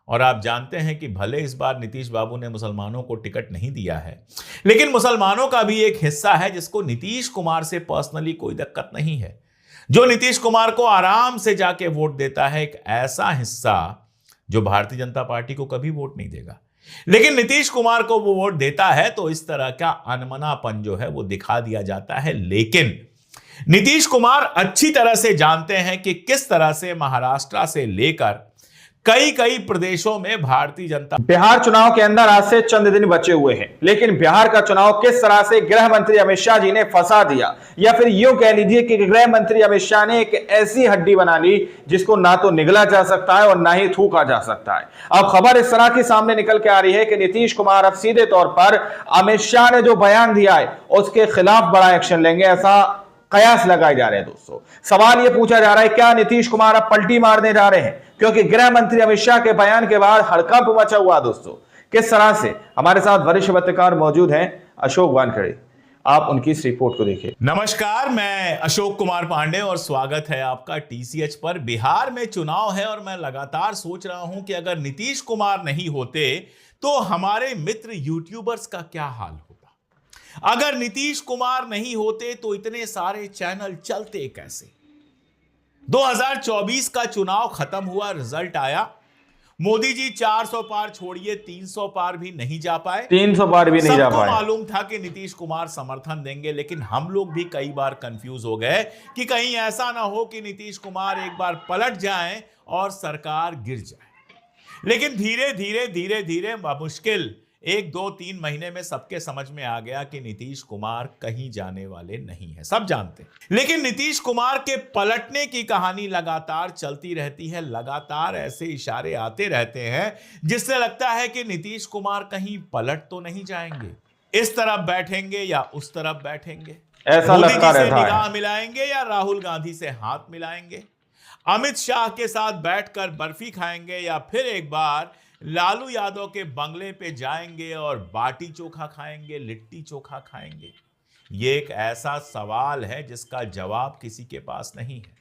और आप जानते हैं कि भले इस बार नीतीश बाबू ने मुसलमानों को टिकट नहीं दिया है, लेकिन मुसलमानों का भी एक हिस्सा है जिसको नीतीश कुमार से पर्सनली कोई दिक्कत नहीं है, जो नीतीश कुमार को आराम से जाके वोट देता है। एक ऐसा हिस्सा जो भारतीय जनता पार्टी को कभी वोट नहीं देगा, लेकिन नीतीश कुमार को वो वोट देता है, तो इस तरह का अनमनापन जो है वो दिखा दिया जाता है। लेकिन नीतीश कुमार अच्छी तरह से जानते हैं कि किस तरह से महाराष्ट्र से लेकर कई कई प्रदेशों में भारतीय जनता बिहार चुनाव के अंदर आज से चंद दिन बचे हुए हैं, लेकिन बिहार का चुनाव किस तरह से गृह मंत्री अमित शाह जी ने फंसा दिया, या फिर यूं कह लीजिए कि गृह मंत्री अमित शाह ने एक ऐसी हड्डी बना ली जिसको ना तो निगला जा सकता है और ना ही थूका जा सकता है। अब खबर इस तरह की सामने निकल के आ रही है कि नीतीश कुमार अब सीधे तौर पर अमित शाह ने जो बयान दिया है उसके खिलाफ बड़ा एक्शन लेंगे, ऐसा कयास लगाए जा रहे हैं। दोस्तों, सवाल यह पूछा जा रहा है, क्या नीतीश कुमार अब पलटी मारने जा रहे हैं? क्योंकि गृह मंत्री अमित शाह के बयान के बाद हड़कंप मचा हुआ। दोस्तों, किस तरह से, हमारे साथ वरिष्ठ पत्रकार मौजूद हैं अशोक वानखेड़े, आप उनकी इस रिपोर्ट को देखिए। नमस्कार, मैं अशोक कुमार पांडे और स्वागत है आपका TCH पर। बिहार में चुनाव है और मैं लगातार सोच रहा हूं कि अगर नीतीश कुमार नहीं होते तो हमारे मित्र यूट्यूबर्स का क्या हाल होता। अगर नीतीश कुमार नहीं होते तो इतने सारे चैनल चलते कैसे। 2024 का चुनाव खत्म हुआ, रिजल्ट आया, मोदी जी 400 पार छोड़िए 300 पार भी नहीं जा पाए। 300 पार भी नहीं जा पाए। सबको मालूम था कि नीतीश कुमार समर्थन देंगे, लेकिन हम लोग भी कई बार कंफ्यूज हो गए कि कहीं ऐसा ना हो कि नीतीश कुमार एक बार पलट जाएं और सरकार गिर जाए। लेकिन धीरे धीरे धीरे धीरे मुश्किल 1, 2, 3 महीने में सबके समझ में आ गया कि नीतीश कुमार कहीं जाने वाले नहीं है, सब जानते हैं। लेकिन नीतीश कुमार के पलटने की कहानी लगातार चलती रहती है, लगातार ऐसे इशारे आते रहते हैं जिससे लगता है कि नीतीश कुमार कहीं पलट तो नहीं जाएंगे, इस तरफ बैठेंगे या उस तरफ बैठेंगे, ऐसा लगता रहता है। निगाह मिलाएंगे या राहुल गांधी से हाथ मिलाएंगे, अमित शाह के साथ बैठकर बर्फी खाएंगे या फिर एक बार लालू यादव के बंगले पे जाएंगे और बाटी चोखा खाएंगे, लिट्टी चोखा खाएंगे। ये एक ऐसा सवाल है जिसका जवाब किसी के पास नहीं है।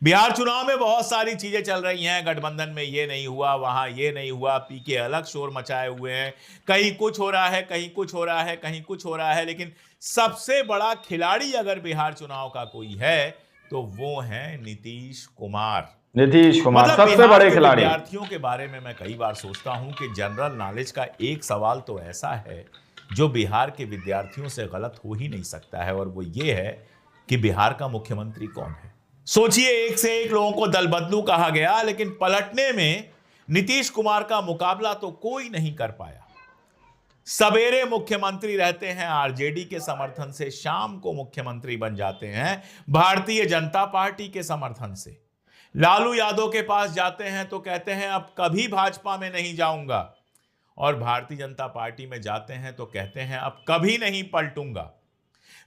बिहार चुनाव में बहुत सारी चीजें चल रही हैं, गठबंधन में ये नहीं हुआ, वहां ये नहीं हुआ, पीके अलग शोर मचाए हुए हैं, कहीं कुछ हो रहा है, कहीं कुछ हो रहा है, कहीं कुछ हो रहा है। लेकिन सबसे बड़ा खिलाड़ी अगर बिहार चुनाव का कोई है तो वो है नीतीश कुमार। नीतीश कुमार सबसे बड़े खिलाड़ी। विद्यार्थियों के बारे में मैं कई बार सोचता हूं कि जनरल नॉलेज का एक सवाल तो ऐसा है जो बिहार के विद्यार्थियों से गलत हो ही नहीं सकता है, और वो ये है कि बिहार का मुख्यमंत्री कौन है। सोचिए, एक से एक लोगों को दल बदलू कहा गया, लेकिन पलटने में नीतीश कुमार का मुकाबला तो कोई नहीं कर पाया। सवेरे मुख्यमंत्री रहते हैं आरजेडी के समर्थन से, शाम को मुख्यमंत्री बन जाते हैं भारतीय जनता पार्टी के समर्थन से। लालू यादव के पास जाते हैं तो कहते हैं अब कभी भाजपा में नहीं जाऊंगा, और भारतीय जनता पार्टी में जाते हैं तो कहते हैं अब कभी नहीं पलटूंगा।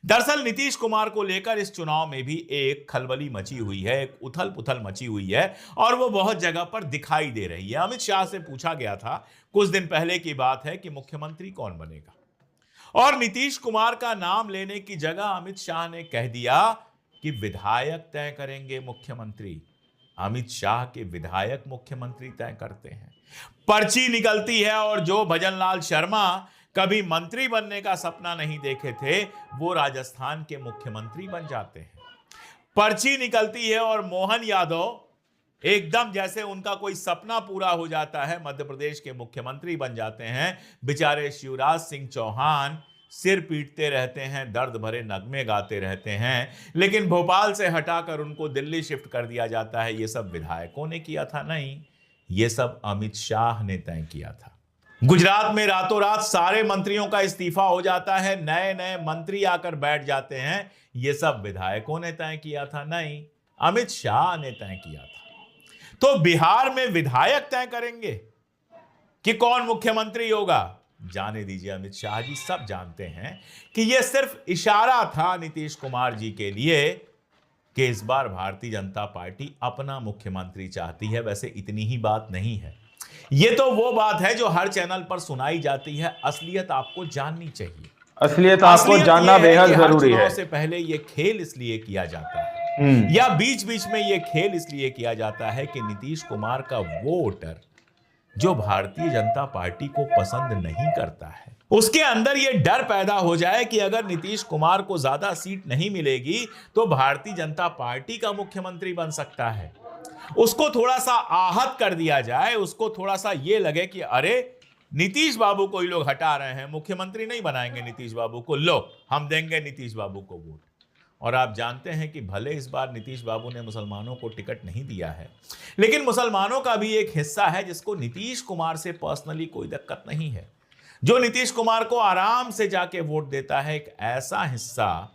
दरअसल नीतीश कुमार को लेकर इस चुनाव में भी एक खलबली मची हुई है, एक उथल पुथल मची हुई है, और वो बहुत जगह पर दिखाई दे रही है। अमित शाह से पूछा गया था, कुछ दिन पहले की बात है, कि मुख्यमंत्री कौन बनेगा, और नीतीश कुमार का नाम लेने की जगह अमित शाह ने कह दिया कि विधायक तय करेंगे मुख्यमंत्री। अमित शाह के विधायक मुख्यमंत्री तय करते हैं। पर्ची निकलती है और जो भजन लाल शर्मा कभी मंत्री बनने का सपना नहीं देखे थे वो राजस्थान के मुख्यमंत्री बन जाते हैं। पर्ची निकलती है और मोहन यादव एकदम जैसे उनका कोई सपना पूरा हो जाता है, मध्य प्रदेश के मुख्यमंत्री बन जाते हैं। बेचारे शिवराज सिंह चौहान सिर पीटते रहते हैं, दर्द भरे नगमे गाते रहते हैं, लेकिन भोपाल से हटाकर उनको दिल्ली शिफ्ट कर दिया जाता है। ये सब विधायकों ने किया था? नहीं, ये सब अमित शाह ने तय किया था। गुजरात में रातों रात सारे मंत्रियों का इस्तीफा हो जाता है, नए नए मंत्री आकर बैठ जाते हैं। ये सब विधायकों ने तय किया था? नहीं, अमित शाह ने तय किया था। तो बिहार में विधायक तय करेंगे कि कौन मुख्यमंत्री होगा? जाने दीजिए, अमित शाह जी सब जानते हैं कि यह सिर्फ इशारा था नीतीश कुमार जी के लिए कि इस बार भारतीय जनता पार्टी अपना मुख्यमंत्री चाहती है। वैसे इतनी ही बात नहीं है, यह तो वो बात है जो हर चैनल पर सुनाई जाती है। असलियत आपको जाननी चाहिए, असलियत आपको जानना बेहद जरूरी है। से पहले यह खेल इसलिए किया जाता है, या बीच बीच में यह खेल इसलिए किया जाता है कि नीतीश कुमार का वोटर जो भारतीय जनता पार्टी को पसंद नहीं करता है, उसके अंदर यह डर पैदा हो जाए कि अगर नीतीश कुमार को ज्यादा सीट नहीं मिलेगी तो भारतीय जनता पार्टी का मुख्यमंत्री बन सकता है। उसको थोड़ा सा आहत कर दिया जाए, उसको थोड़ा सा यह लगे कि अरे नीतीश बाबू को ही लोग हटा रहे हैं, मुख्यमंत्री नहीं बनाएंगे नीतीश बाबू को, लो हम देंगे नीतीश बाबू को वोट। और आप जानते हैं कि भले इस बार नीतीश बाबू ने मुसलमानों को टिकट नहीं दिया है, लेकिन मुसलमानों का भी एक हिस्सा है जिसको नीतीश कुमार से पर्सनली कोई दिक्कत नहीं है, जो नीतीश कुमार को आराम से जाके वोट देता है। एक ऐसा हिस्सा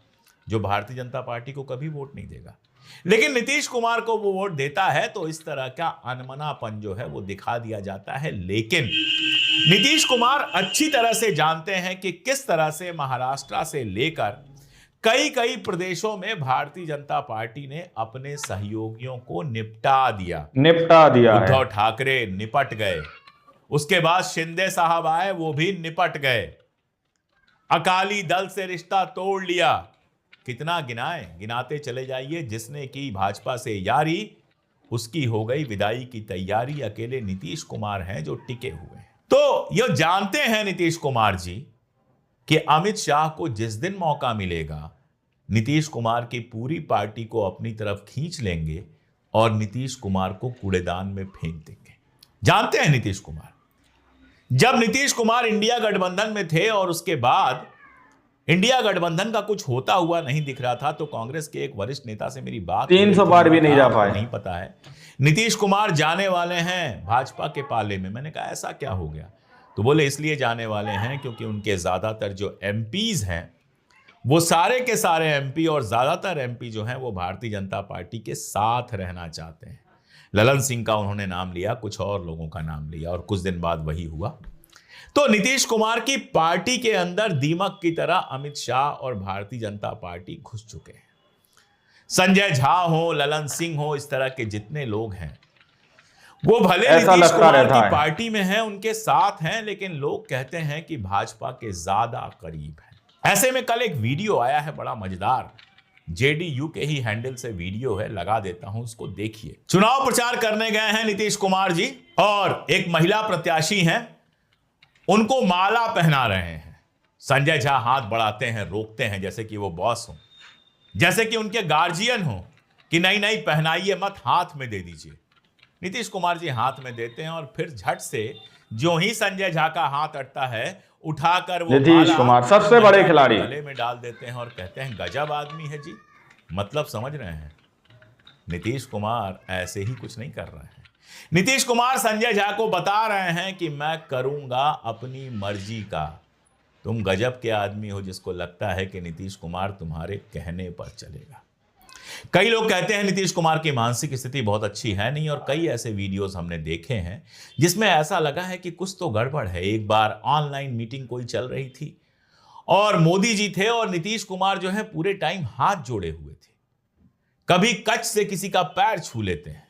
जो भारतीय जनता पार्टी को कभी वोट नहीं देगा, लेकिन नीतीश कुमार को वो वोट देता है, तो इस तरह का अनमनापन जो है वो दिखा दिया जाता है। लेकिन नीतीश कुमार अच्छी तरह से जानते हैं कि किस तरह से महाराष्ट्र से लेकर कई प्रदेशों में भारतीय जनता पार्टी ने अपने सहयोगियों को निपटा दिया है। उद्धव ठाकरे निपट गए, उसके बाद शिंदे साहब आए, वो भी निपट गए। अकाली दल से रिश्ता तोड़ लिया। कितना गिनाते चले जाइए। जिसने की भाजपा से यारी, उसकी हो गई विदाई की तैयारी। अकेले नीतीश कुमार हैं जो टिके हुए हैं। तो यह जानते हैं नीतीश कुमार जी कि अमित शाह को जिस दिन मौका मिलेगा, नीतीश कुमार की पूरी पार्टी को अपनी तरफ खींच लेंगे और नीतीश कुमार को कूड़ेदान में फेंक देंगे। जानते हैं नीतीश कुमार। जब नीतीश कुमार इंडिया गठबंधन में थे और उसके बाद इंडिया गठबंधन का कुछ होता हुआ नहीं दिख रहा था, तो कांग्रेस के एक वरिष्ठ नेता से मेरी बात 300 बार भी नहीं जा पाए। नहीं पता है नीतीश कुमार जाने वाले हैं भाजपा के पाले में। मैंने कहा ऐसा क्या हो गया? तो बोले इसलिए जाने वाले हैं क्योंकि उनके ज्यादातर जो एमपीज हैं, वो सारे के सारे एमपी और ज्यादातर एमपी जो हैं वो भारतीय जनता पार्टी के साथ रहना चाहते हैं। ललन सिंह का उन्होंने नाम लिया, कुछ और लोगों का नाम लिया, और कुछ दिन बाद वही हुआ। तो नीतीश कुमार की पार्टी के अंदर दीमक की तरह अमित शाह और भारतीय जनता पार्टी घुस चुके हैं। संजय झा हो, ललन सिंह हो, इस तरह के जितने लोग हैं वो भले नीतीश कुमार की पार्टी में हैं, उनके साथ हैं, लेकिन लोग कहते हैं कि भाजपा के ज्यादा करीब हैं। ऐसे में कल एक वीडियो आया है बड़ा मजेदार, जेडीयू के ही हैंडल से वीडियो है, लगा देता हूं, उसको देखिए। चुनाव प्रचार करने गए हैं नीतीश कुमार जी और एक महिला प्रत्याशी हैं, उनको माला पहना रहे हैं। संजय झा हाथ बढ़ाते हैं, रोकते हैं जैसे कि वो बॉस हो, जैसे कि उनके गार्जियन हो कि नहीं नहीं पहनाइए मत, हाथ में दे दीजिए। नीतीश कुमार जी हाथ में देते हैं और फिर झट से जो ही संजय झा का हाथ अटता है, उठाकर वो नीतीश कुमार सबसे बड़े खिलाड़ी गले में डाल देते हैं और कहते हैं गजब आदमी है जी। मतलब समझ रहे हैं, नीतीश कुमार ऐसे ही कुछ नहीं कर रहे हैं। नीतीश कुमार संजय झा को बता रहे हैं कि मैं करूंगा अपनी मर्जी का। तुम गजब के आदमी हो जिसको लगता है कि नीतीश कुमार तुम्हारे कहने पर चलेगा। कई लोग कहते हैं नीतीश कुमार की मानसिक स्थिति बहुत अच्छी है नहीं, और कई ऐसे वीडियोस हमने देखे हैं जिसमें ऐसा लगा है कि कुछ तो गड़बड़ है। एक बार ऑनलाइन मीटिंग कोई चल रही थी और मोदी जी थे और नीतीश कुमार जो है पूरे टाइम हाथ जोड़े हुए थे। कभी कच से किसी का पैर छू लेते हैं,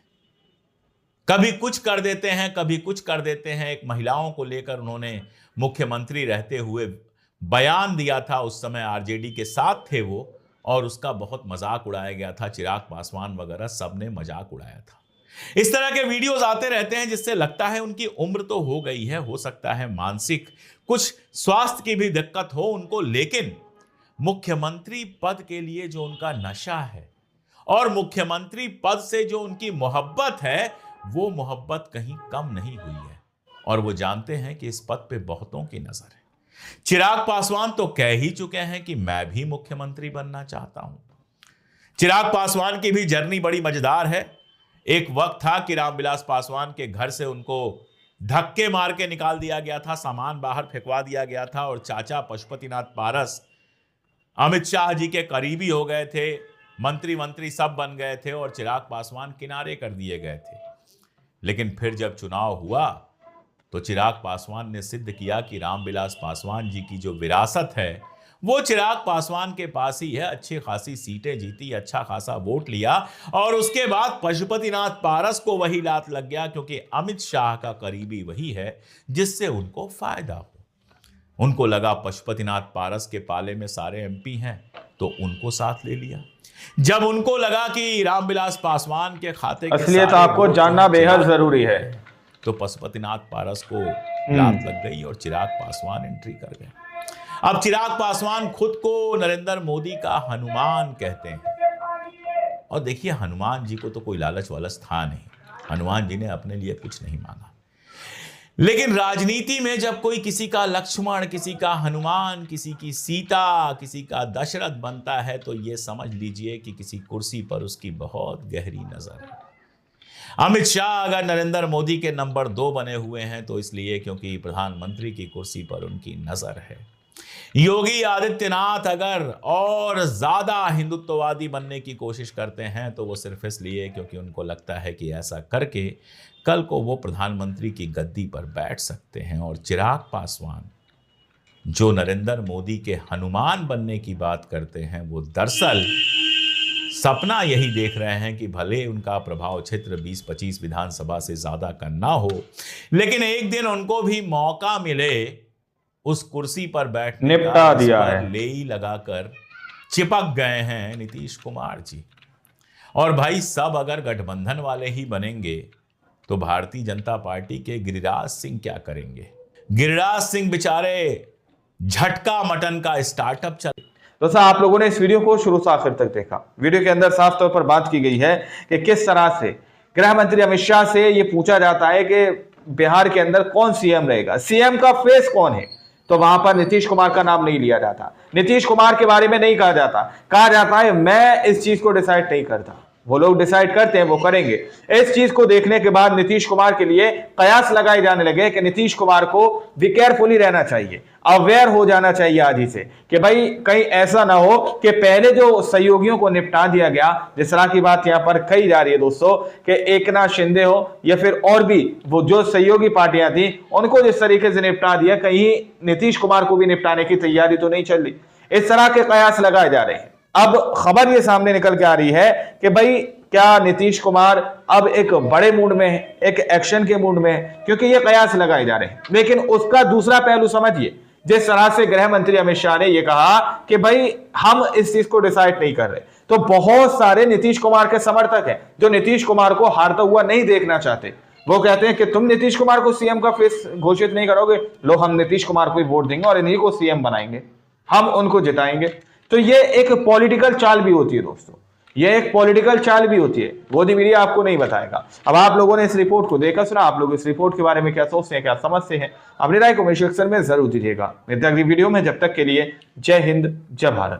कभी कुछ कर देते हैं, कभी कुछ कर देते हैं। एक महिलाओं को लेकर उन्होंने मुख्यमंत्री रहते हुए बयान दिया था, उस समय आरजेडी के साथ थे वो, और उसका बहुत मजाक उड़ाया गया था। चिराग पासवान वगैरह सबने मजाक उड़ाया था। इस तरह के वीडियोस आते रहते हैं जिससे लगता है उनकी उम्र तो हो गई है, हो सकता है मानसिक कुछ स्वास्थ्य की भी दिक्कत हो उनको, लेकिन मुख्यमंत्री पद के लिए जो उनका नशा है और मुख्यमंत्री पद से जो उनकी मोहब्बत है, वो मोहब्बत कहीं कम नहीं हुई है। और वो जानते हैं कि इस पद पे बहुतों की नजर है। चिराग पासवान तो कह ही चुके हैं कि मैं भी मुख्यमंत्री बनना चाहता हूं। चिराग पासवान की भी जर्नी बड़ी मजेदार है। एक वक्त था कि रामविलास पासवान के घर से उनको धक्के मार के निकाल दिया गया था, सामान बाहर फेंकवा दिया गया था, और चाचा पशुपतिनाथ पारस अमित शाह जी के करीबी हो गए थे, मंत्री सब बन गए थे और चिराग पासवान किनारे कर दिए गए थे। लेकिन फिर जब चुनाव हुआ तो चिराग पासवान ने सिद्ध किया कि रामविलास पासवान जी की जो विरासत है वो चिराग पासवान के पास ही है। अच्छी खासी सीटें जीती, अच्छा खासा वोट लिया, और उसके बाद पशुपतिनाथ पारस को वही लात लग गया, क्योंकि अमित शाह का करीबी वही है जिससे उनको फायदा हो। उनको लगा पशुपतिनाथ पारस के पाले में सारे एमपी हैं तो उनको साथ ले लिया। जब उनको लगा कि रामविलास पासवान के खाते असलियत आपको जानना बेहद जरूरी है। तो पशुपतिनाथ पारस को लात लग गई और चिराग पासवान एंट्री कर गए। अब चिराग पासवान खुद को नरेंद्र मोदी का हनुमान कहते हैं। और देखिए, हनुमान जी को तो कोई लालच वालच था नहीं, हनुमान जी ने अपने लिए कुछ नहीं मांगा। लेकिन राजनीति में जब कोई किसी का लक्ष्मण, किसी का हनुमान, किसी की सीता, किसी का दशरथ बनता है तो यह समझ लीजिए कि किसी कुर्सी पर उसकी बहुत गहरी नजर है। अमित शाह अगर नरेंद्र मोदी के नंबर 2 बने हुए हैं तो इसलिए क्योंकि प्रधानमंत्री की कुर्सी पर उनकी नजर है। योगी आदित्यनाथ अगर और ज्यादा हिंदुत्ववादी बनने की कोशिश करते हैं तो वो सिर्फ इसलिए क्योंकि उनको लगता है कि ऐसा करके कल को वो प्रधानमंत्री की गद्दी पर बैठ सकते हैं। और चिराग पासवान जो नरेंद्र मोदी के हनुमान बनने की बात करते हैं, वो दरअसल सपना यही देख रहे हैं कि भले उनका प्रभाव क्षेत्र 20-25 विधानसभा से ज्यादा का ना हो, लेकिन एक दिन उनको भी मौका मिले उस कुर्सी पर बैठने निपटा दिया है। लेई लगाकर चिपक गए हैं नीतीश कुमार जी। और भाई, सब अगर गठबंधन वाले ही बनेंगे तो भारतीय जनता पार्टी के गिरिराज सिंह क्या करेंगे? गिरिराज सिंह बेचारे झटका मटन का स्टार्टअप चल। दोस्तों, आप लोगों ने इस वीडियो को शुरू से आखिर तक देखा। वीडियो के अंदर साफ तौर पर बात की गई है कि किस तरह से गृह मंत्री अमित शाह से यह पूछा जाता है कि बिहार के अंदर कौन सीएम रहेगा, सीएम का फेस कौन है, तो वहां पर नीतीश कुमार का नाम नहीं लिया जाता। नीतीश कुमार के बारे में नहीं कहा जाता। कहा जाता है मैं इस चीज को डिसाइड नहीं करता, वो लोग डिसाइड करते हैं, वो करेंगे। इस चीज को देखने के बाद नीतीश कुमार के लिए कयास लगाए जाने लगे कि नीतीश कुमार को भी केयरफुली रहना चाहिए, अवेयर हो जाना चाहिए आज ही से कि भाई कहीं ऐसा ना हो कि पहले जो सहयोगियों को निपटा दिया गया, जिस तरह की बात यहां पर कही जा रही है दोस्तों कि एकनाथ शिंदे हो या फिर और भी वो जो सहयोगी पार्टियां थी, उनको जिस तरीके से निपटा दिया, कहीं नीतीश कुमार को भी निपटाने की तैयारी तो नहीं चल रही। इस तरह के कयास लगाए जा रहे हैं। अब खबर ये सामने निकल के आ रही है कि भाई क्या नीतीश कुमार अब एक बड़े मूड में है, एक एक्शन के मूड में है, क्योंकि ये कयास लगाए जा रहे हैं। लेकिन उसका दूसरा पहलू समझिए, जिस तरह से गृह मंत्री अमित शाह ने यह कहा कि भाई हम इस चीज को डिसाइड नहीं कर रहे, तो बहुत सारे नीतीश कुमार के समर्थक हैं जो नीतीश कुमार को हारता हुआ नहीं देखना चाहते। वो कहते हैं कि तुम नीतीश कुमार को सीएम का फेस घोषित नहीं करोगे, लो हम नीतीश कुमार को वोट देंगे और इन्हीं को सीएम बनाएंगे, हम उनको जिताएंगे। तो ये एक पॉलिटिकल चाल भी होती है दोस्तों, ये एक पॉलिटिकल चाल भी होती है। मोदी मीडिया आपको नहीं बताएगा। अब आप लोगों ने इस रिपोर्ट को देखा सुना, आप लोग इस रिपोर्ट के बारे में क्या सोचते हैं, क्या समझते हैं, अपनी राय कमेंट सेक्शन में जरूर दीजिएगा। मिलते हैं अगली वीडियो में, जब तक के लिए जय हिंद, जय भारत।